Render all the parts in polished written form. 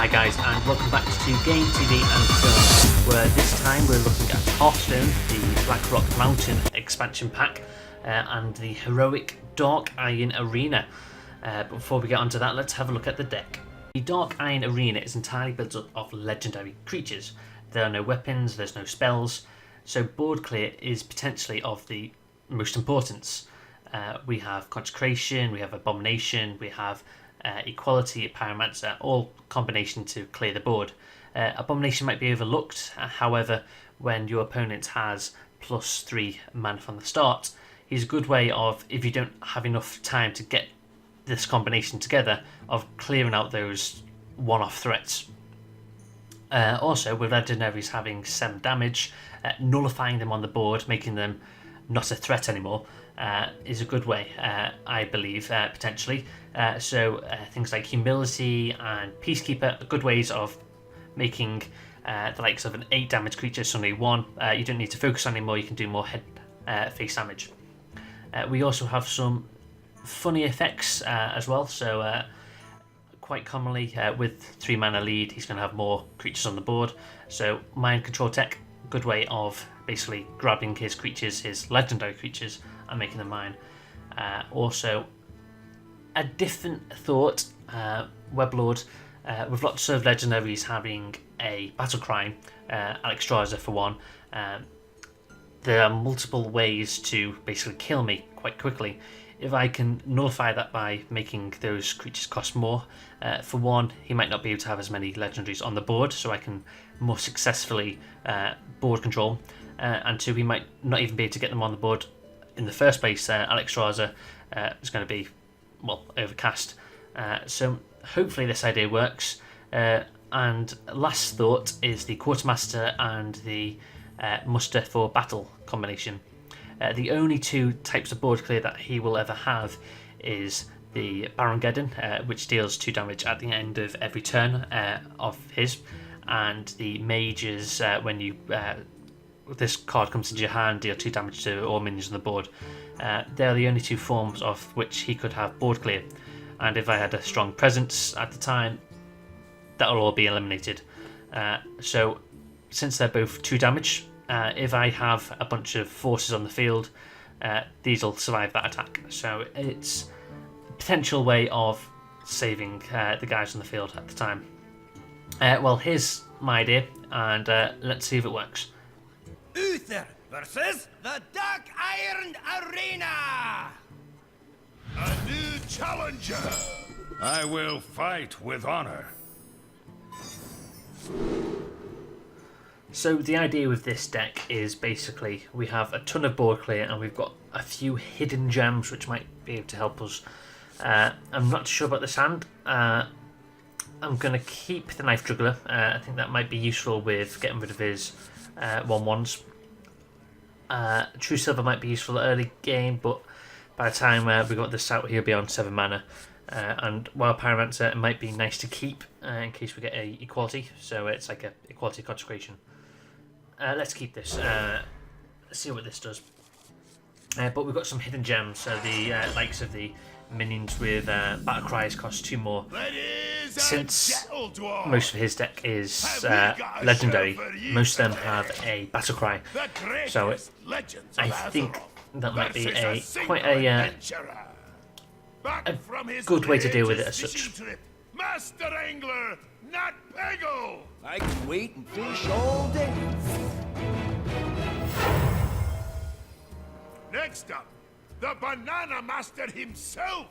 Hi guys, and welcome back to Game TV and Film, where this time we're looking at Hearthstone, the Blackrock Mountain expansion pack, and the heroic Dark Iron Arena. But before we get onto that, let's have a look at the deck. The Dark Iron Arena is entirely built up of legendary creatures. There are no weapons, there's no spells, so board clear is potentially of the most importance. We have Consecration, we have Abomination, we have Equality, Pyromancer, all combination to clear the board. Abomination might be overlooked, however, when your opponent has +3 mana from the start, he's a good way of, if you don't have enough time to get this combination together, of clearing out those one-off threats. Also, with legendaries having 7 damage, nullifying them on the board, making them not a threat anymore, is a good way, I believe, potentially. So things like Humility and Peacekeeper are good ways of making the likes of an 8 damage creature suddenly 1. You don't need to focus on anymore, you can do more head face damage. We also have some funny effects as well, so quite commonly with 3 mana lead he's going to have more creatures on the board. So Mind Control Tech, good way of basically grabbing his creatures, his legendary creatures, and making them mine. Also, a different thought, Weblord, with lots of legendaries having a battle cry, Alexstrasza for one, there are multiple ways to basically kill me quite quickly. If I can nullify that by making those creatures cost more, for one, he might not be able to have as many legendaries on the board, so I can more successfully board control, and 2, he might not even be able to get them on the board in the first place. Alexstrasza is going to be, well, overcast. So hopefully this idea works. And last thought is the Quartermaster and the Muster for Battle combination. The only 2 types of board clear that he will ever have is the Barongeddon, which deals 2 damage at the end of every turn of his, and the Mages, when you this card comes into your hand, deal 2 damage to all minions on the board. They're the only 2 forms of which he could have board clear, and if I had a strong presence at the time, that'll all be eliminated. So since they're both 2 damage, if I have a bunch of forces on the field, these will survive that attack. So it's a potential way of saving the guys on the field at the time. Well, here's my idea, and let's see if it works. Uther versus the Dark Iron Arena! A new challenger! I will fight with honor. So the idea with this deck is basically we have a ton of board clear and we've got a few hidden gems which might be able to help us. I'm not sure about this hand. I'm going to keep the Knife Juggler. I think that might be useful with getting rid of his 1/1s. True Silver might be useful early game, but by the time we got this out, he'll be on 7 mana. And while Pyromancer, it might be nice to keep in case we get a Equality, so it's like a Equality Consecration. Let's keep this. Let's see what this does. But we've got some hidden gems, so the likes of the minions with Battle Cries cost 2 more. Since most of his deck is legendary, most of them have a Battle Cry, so I think that might be quite a good way to deal with it as such. Master Angler, not Peggle! I can wait and fish all day. Next up, the Banana Master himself,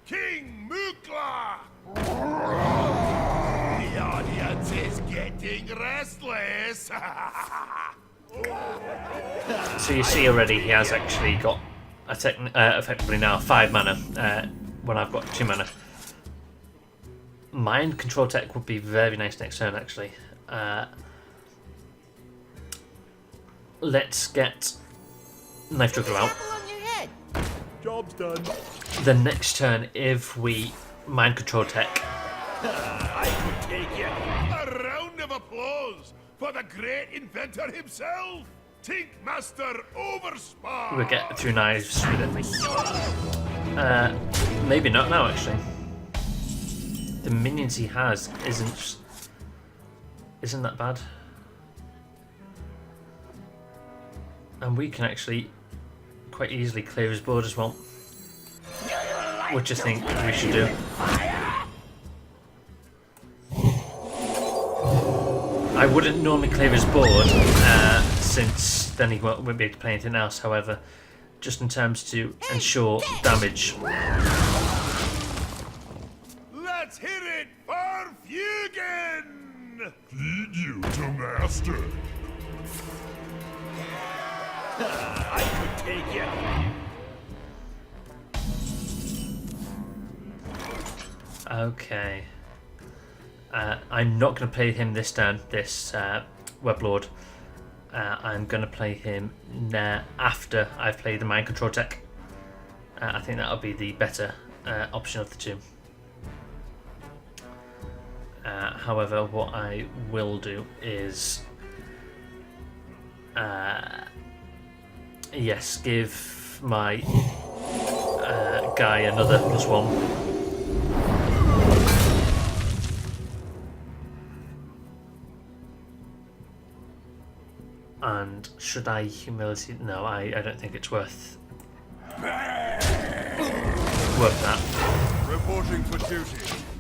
King Mukla! The audience is getting restless! So you see already he has actually got effectively now 5 mana when I've got 2 mana. Mind Control Tech would be very nice next turn actually. Let's get Knife Juggler out. Job's done. The next turn, if we Mind Control Tech, I could take it. A round of applause for the great inventor himself, Tink Master Overspar. we'll get through knives with it. Maybe not now actually. The minions he has isn't isn't that bad. And we can actually quite easily clear his board as well. Which I think we should do. I wouldn't normally clear his board, since then he won't be able to play anything else. However, just in terms to ensure damage. Let's hear it for Fugen! Feed you to master. I could take it. Okay. I'm not going to play him this turn, this Weblord. I'm going to play him after I've played the Mind Control tech. I think that'll be the better option of the two. However, what I will do is, yes, give my guy another +1. And should I humility? No, I don't think it's worth that. Reporting for duty.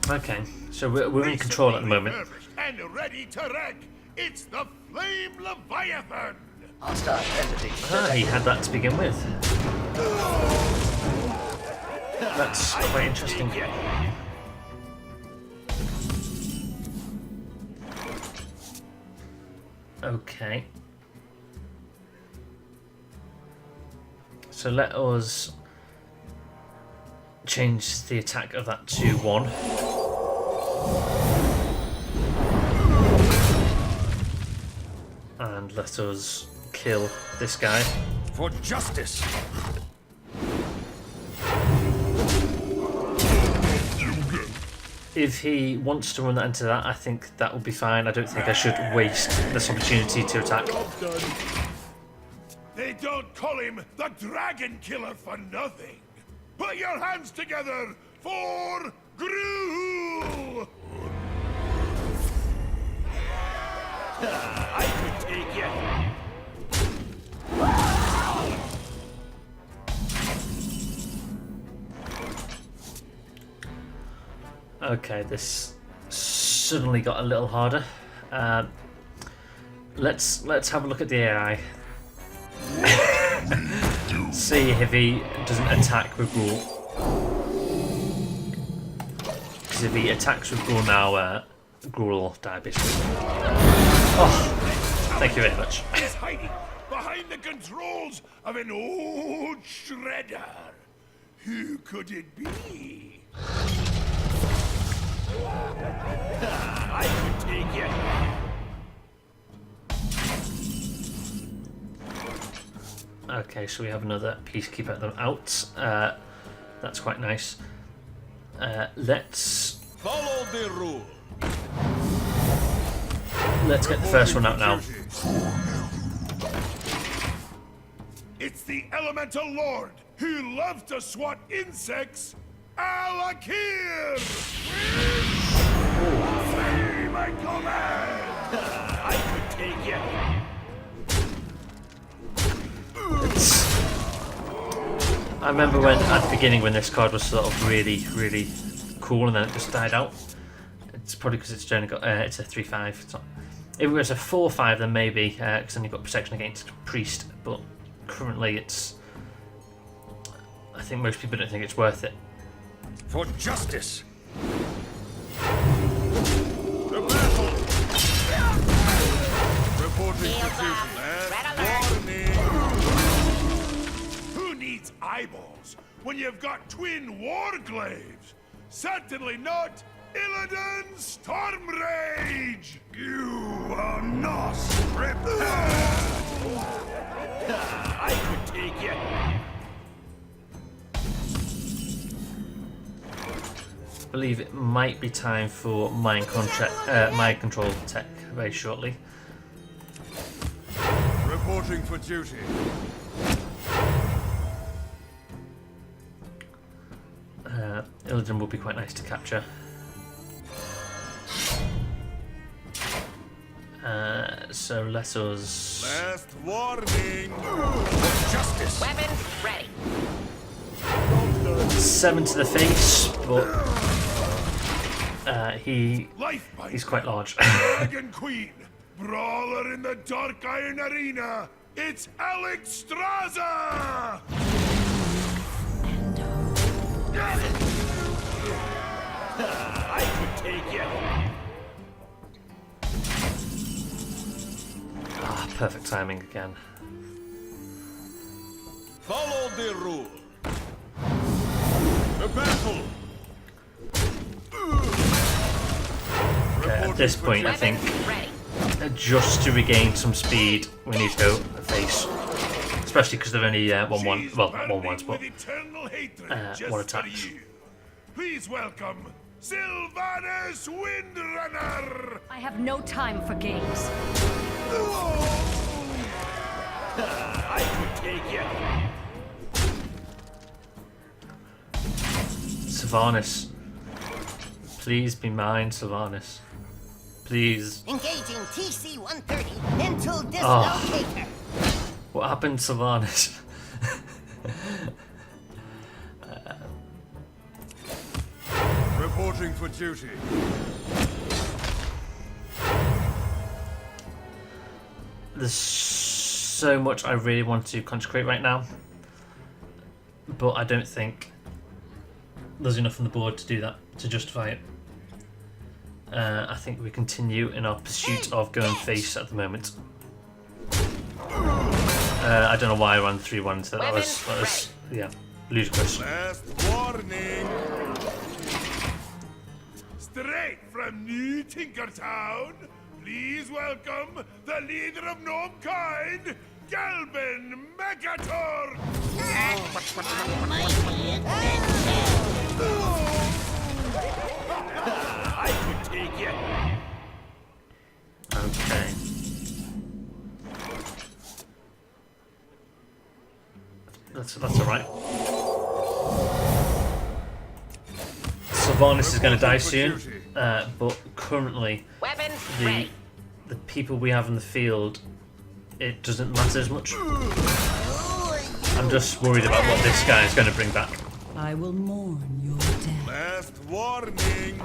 Okay, so we're in control at the moment. And ready to wreck. It's the Flame Leviathan. He had that to begin with. That's quite interesting. Okay. So let us change the attack of that to 1. And let us kill this guy. For justice. If he wants to run that into that, I think that will be fine. I don't think I should waste this opportunity to attack. They don't call him the Dragon Killer for nothing. Put your hands together for Gru! I could take it. Okay, this suddenly got a little harder. Let's have a look at the AI. See if he doesn't attack with Gruul. Because if he attacks with Gruul now, Gruul will die basically. Oh, thank you very much. He's hiding behind the controls of an old shredder. Who could it be? I could take it. Okay, so we have another Peacekeeper at them out. That's quite nice. Let's Follow the rule. get the first one out now. It's the Elemental Lord who loves to swat insects. Alakir! Obey my command! I could take it. I remember when at the beginning when this card was sort of really cool and then it just died out. It's probably because it's only got it's a 3/5. It's not, if it was a 4/5 then maybe because then you've got protection against priest. But currently it's. I think most people don't think it's worth it. For justice. The battle! Reporting for duty. Warning! Who needs eyeballs when you've got twin warglaives? Certainly not Illidan Stormrage! You are not prepared! I could take it. I believe it might be time for mind control tech very shortly. Reporting for duty. Illidan will be quite nice to capture. So let us. Last warning. Justice. Weapons ready. 7 to the face, but Lifebite. he's quite large. Dragon Queen. Brawler in the Dark Iron Arena. It's Alex Straza! I could take you. Ah, perfect timing again. Follow the rule. The battle. Okay, at this point, I think Ready. just to regain some speed, we need to go face, especially because they've only 1-1. She's Well, burning 1-1s, but with eternal hatred just one for attacks. you. Please welcome Sylvanus Windrunner! I have no time for games. I could take you. Sylvanus, please be mine, Sylvanus. Please. Engaging TC-130 into Oh. dislocator. What happened, Sylvanus? Reporting for duty. There's so much I really want to consecrate right now, but I don't think there's enough on the board to do that, to justify it. I think we continue in our pursuit of going face at the moment. I don't know why I ran 3-1, so that was yeah, ludicrous. Last warning! Straight from New Tinkertown, please welcome the leader of Gnomekind, Galvin Megator! I could take you. Okay. That's alright. Sylvanus is going to die soon, but currently Weapons the ready. people we have in the field, it doesn't matter as much. I'm just worried about what this guy is going to bring back. I will mourn your death. Last warning!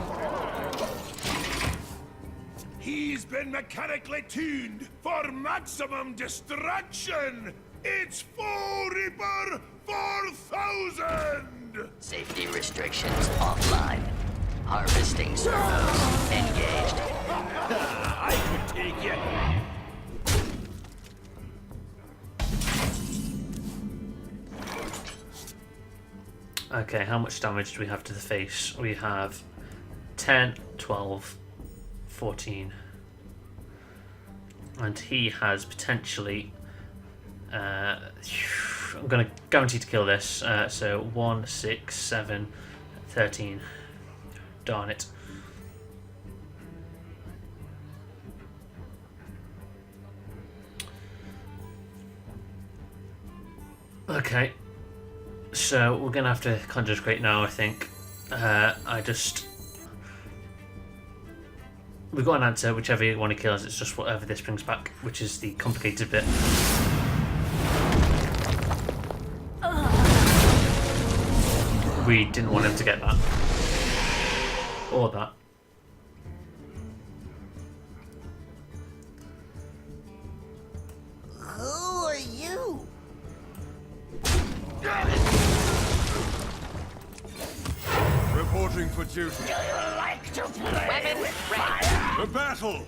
He's been mechanically tuned for maximum destruction! It's Foe Reaper 4000! Safety restrictions offline. Harvesting servos engaged. I could take you. Okay, how much damage do we have to the face? We have 10, 12, 14. And he has potentially... I'm going to guarantee to kill this. So 1, 6, 7, 13. Darn it. Okay. So we're going to have to consecrate now, I think. We've got an answer, whichever you want to kill us, it's just whatever this brings back, which is the complicated bit. We didn't want him to get that. Or that. Who are you? Reporting for duty. Weapons ready. The battle.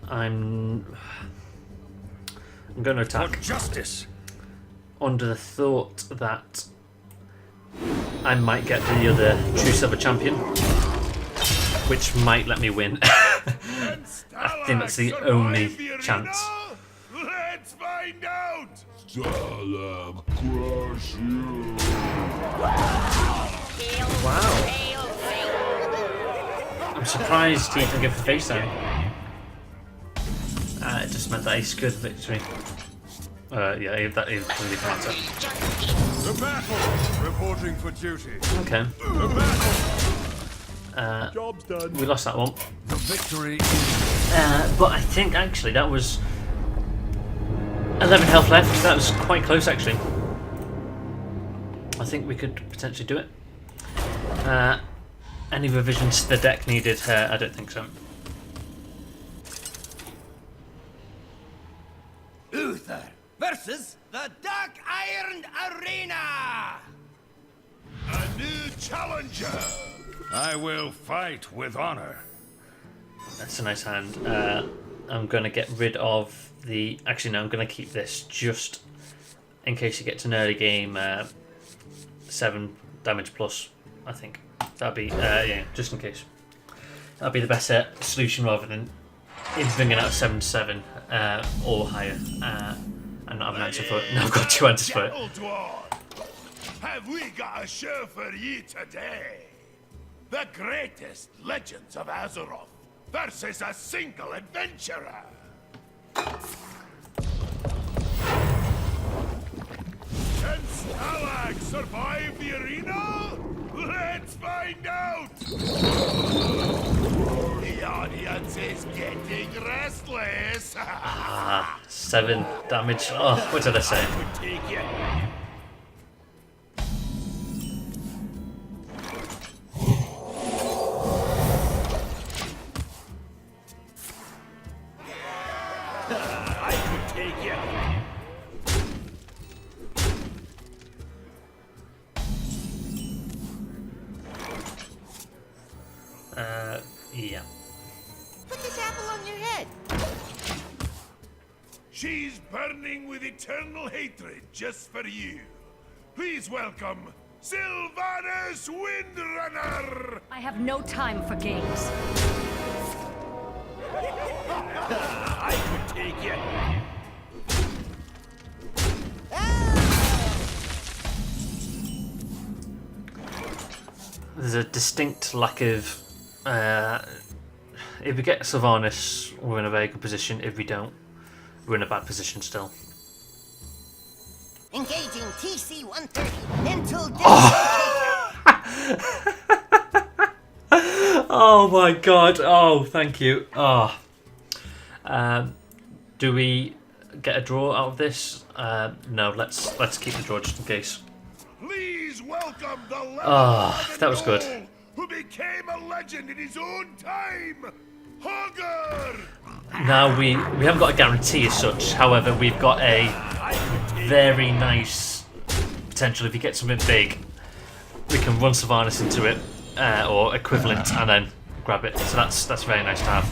I'm going to attack For justice. under the thought that I might get the other True Silver Champion, which might let me win. I think that's the only chance. Let's find out! Stalag crush you! Wow. Hail, hail. I'm surprised he didn't give a face down. It just meant that he secured the victory. Yeah, that is really matter. The battle! Reporting for duty. Okay. The battle! Job's done. We lost that one. The victory. But I think actually that was 11 health left. That was quite close actually. I think we could potentially do it. Any revisions to the deck needed? I don't think so. Uther versus the Dark Iron Arena! A new challenger! I will fight with honor. That's a nice hand. I'm going to get rid of the... Actually, no, I'm going to keep this just in case you get to an early game 7 damage plus, I think. That'd be, yeah, just in case. That'd be the best solution rather than him bringing out 7-7 or higher. And not have an answer for it. No, I've got 2 answers for it. Gentle dwarf, have we got a show for you today? The greatest legends of Azeroth versus a single adventurer. Can Stalag survive the arena? Let's find out! The audience is getting restless. 7 damage. Oh, what did I say? Could take you. I could take you. Yeah. Put this apple on your head. She's burning with eternal hatred just for you. Please welcome Sylvanas Windrunner! I have no time for games. I could take you. There's a distinct lack of... if we get Sylvanas, we're in a very good position. If we don't, we're in a bad position still. Engaging TC-130 until Oh my god! Oh, thank you. Oh. Do we get a draw out of this? No. Let's keep the draw just in case. Please welcome the legend Oh, that was good. who became a legend in his own time, Hogger! Now we haven't got a guarantee as such. However, we've got a very nice potential. If you get something big, we can run Sylvanas into it or equivalent, and then grab it. So that's very nice to have.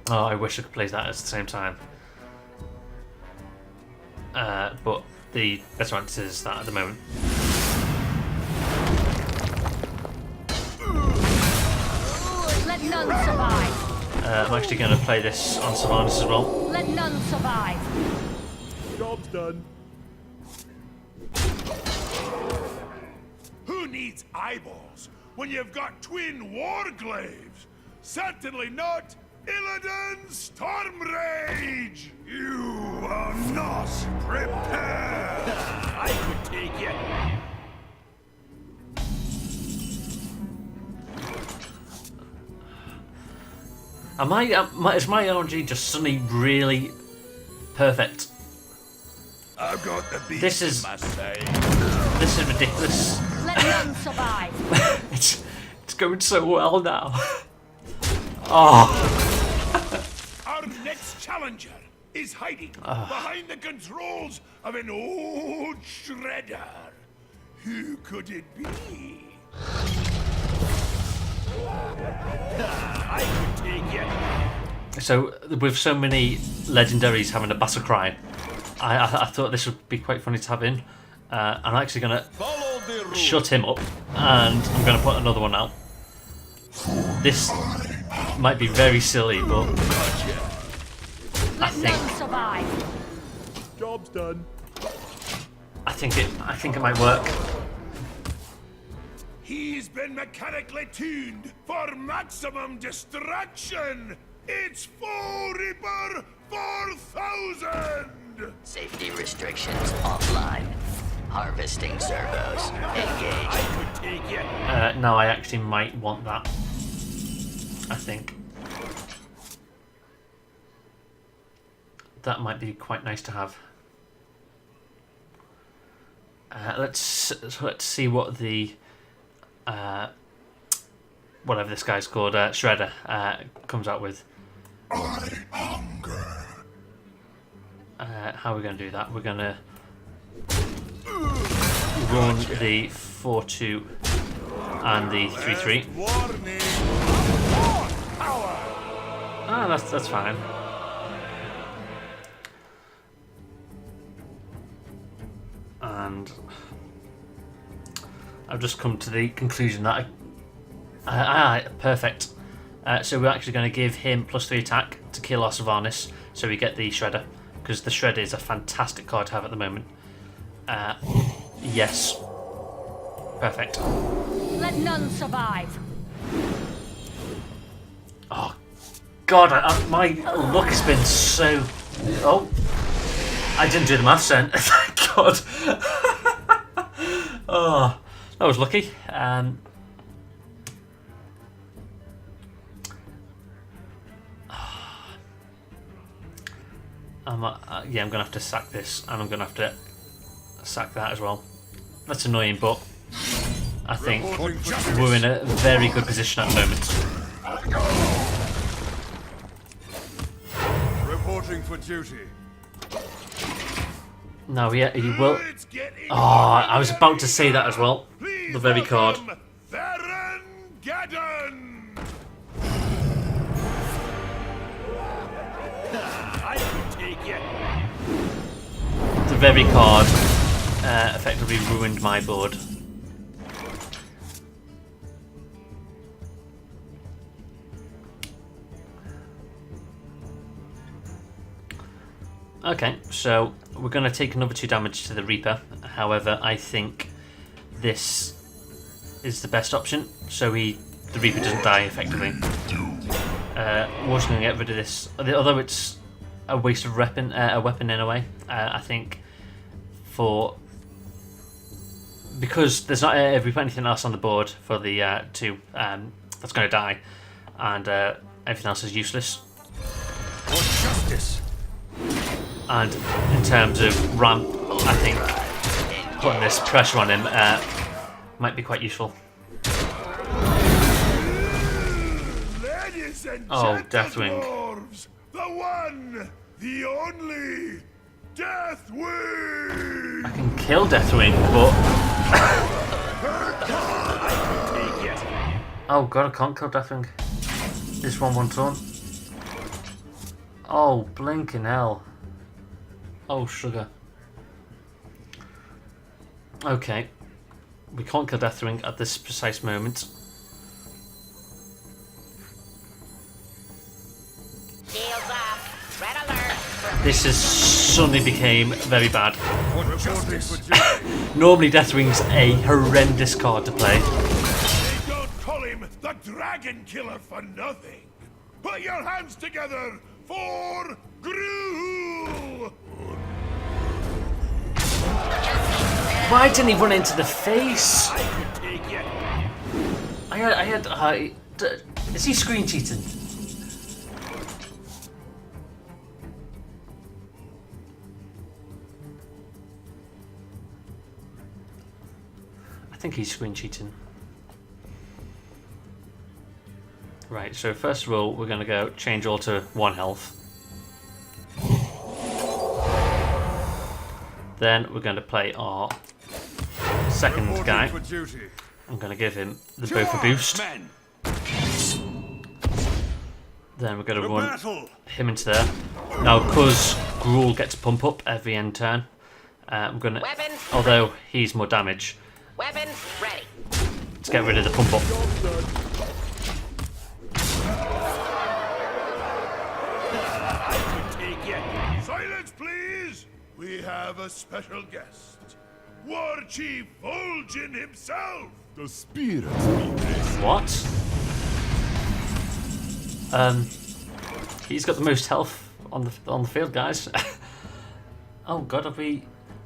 Oh, I wish I could play that at the same time. But the better answer is that at the moment. Let none survive. I'm actually going to play this on Sylvanas as well. Let none survive. Job's done. Who needs eyeballs when you've got twin warglaives? Certainly not Illidan Stormrage! You are not prepared! I could take you. Is my LNG just suddenly really perfect? I've got the beast This is- in my sight. This is ridiculous. Let none survive. It's going so well now. Oh, Our next challenger is hiding behind the controls of an old shredder. Who could it be? I could take you. so with so many legendaries having a battle cry, I thought this would be quite funny to have in. I'm actually going to shut him up, and I'm going to put another one out. This might be very silly, but Let none survive. Job's done. I think it might work. He's been mechanically tuned for maximum distraction. It's 4 Reaper 4000. Safety restrictions offline. Harvesting servos engaged. No, I actually might want that. I think that might be quite nice to have. Let's see what the whatever this guy's called, Shredder, comes out with. I hunger. How are we going to do that? We're going to run the 4-2 and the 3-3. Warning. Ah, that's fine. And I've just come to the conclusion that perfect. So we're actually going to give him +3 attack to kill our Sylvanas, so we get the Shredder, because the Shredder is a fantastic card to have at the moment. Yes. Perfect. Let none survive. Oh, God, my luck has been so... Oh. I didn't do the maths then. Thank God. Oh, that was lucky. Yeah, I'm going to have to sack this, and I'm going to have to sack that as well. That's annoying, but I think we're in a very good position at the moment. Reporting for duty. No, yeah, he will. Oh, I was about to say that as well. The very card. The very card effectively ruined my board. Okay, so we're going to take another 2 damage to the Reaper. However, I think this is the best option, so the Reaper doesn't die effectively. We're also going to get rid of this, although it's a waste of a weapon in a way. I think because there's not if we put anything else on the board for the 2 that's going to die, and everything else is useless. For justice. And in terms of ramp, I think putting this pressure on him might be quite useful. Oh, Deathwing. Dwarves, the one, the only, Deathwing! I can kill Deathwing, but... Oh God, I can't kill Deathwing. This one turn. Oh, blinking hell. Oh, sugar. Okay. We can't kill Deathwing at this precise moment. This has suddenly became very bad. Normally Deathwing's a horrendous card to play. They don't call him the Dragon Killer for nothing. Put your hands together for Gruul! Why didn't he run into the face? Is he screen cheating? I think he's screen cheating. Right, so first of all, we're going to go change all to 1 health. Then we're going to play our second guy. I'm going to give him the Bofa boost. Then we're going to run him into there. Now, because Gruul gets pump up every end turn, I'm going to, although he's more damage, Weapon ready. let's get rid of the pump up. Silence, please! We have a special guest. War Chief Vol'jin himself! The spirit. What? He's got the most health on the field, guys. Oh god, have we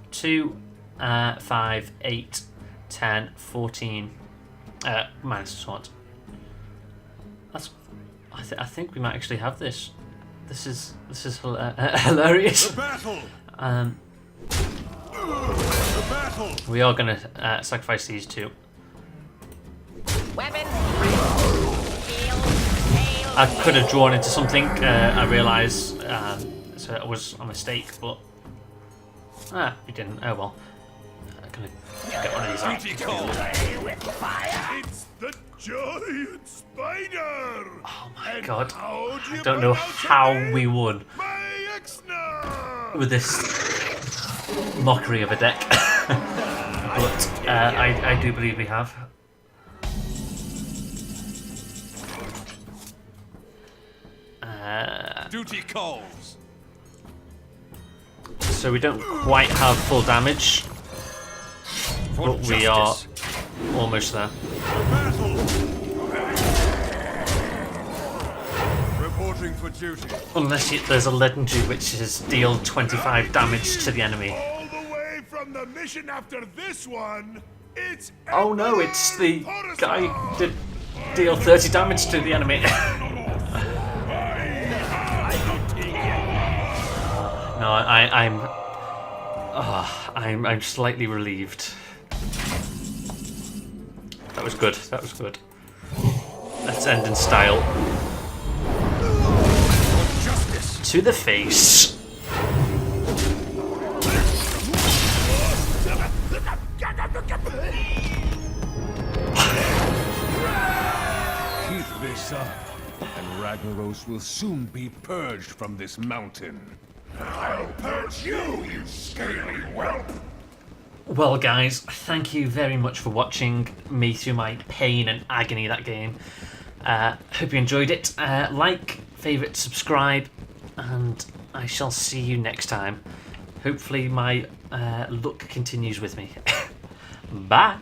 2, 5, 8, 10, 14 minus sword. That's I think we might actually have this. This is hilarious. The battle. The battle. We are gonna sacrifice these two. Weapons. I could have drawn into something. I realise so it was a mistake, but we didn't. Oh well. I'm gonna get one of these out. Duty calls. It's the giant spider! Oh my And god! how do I you don't know pronounce her how name? we won My Exner! with this mockery of a deck, but I do believe we have. Duty calls. So we don't quite have full damage, For but we are justice. almost there. The battle. Reporting for duty. Unless there's a legendary which is deal 25 damage to the enemy. All the way from the mission after this one, it's Oh no, it's the guy who did deal 30 damage to the enemy. No, I'm slightly relieved. That was good. That was good. Let's end in style. Justice. To the face. Keep this up, and Ragnaros will soon be purged from this mountain. I'll purge you, you scaly whelp! Well guys, thank you very much for watching me through my pain and agony that game. Hope you enjoyed it. Like, favourite, subscribe, and I shall see you next time. Hopefully my luck continues with me. Bye!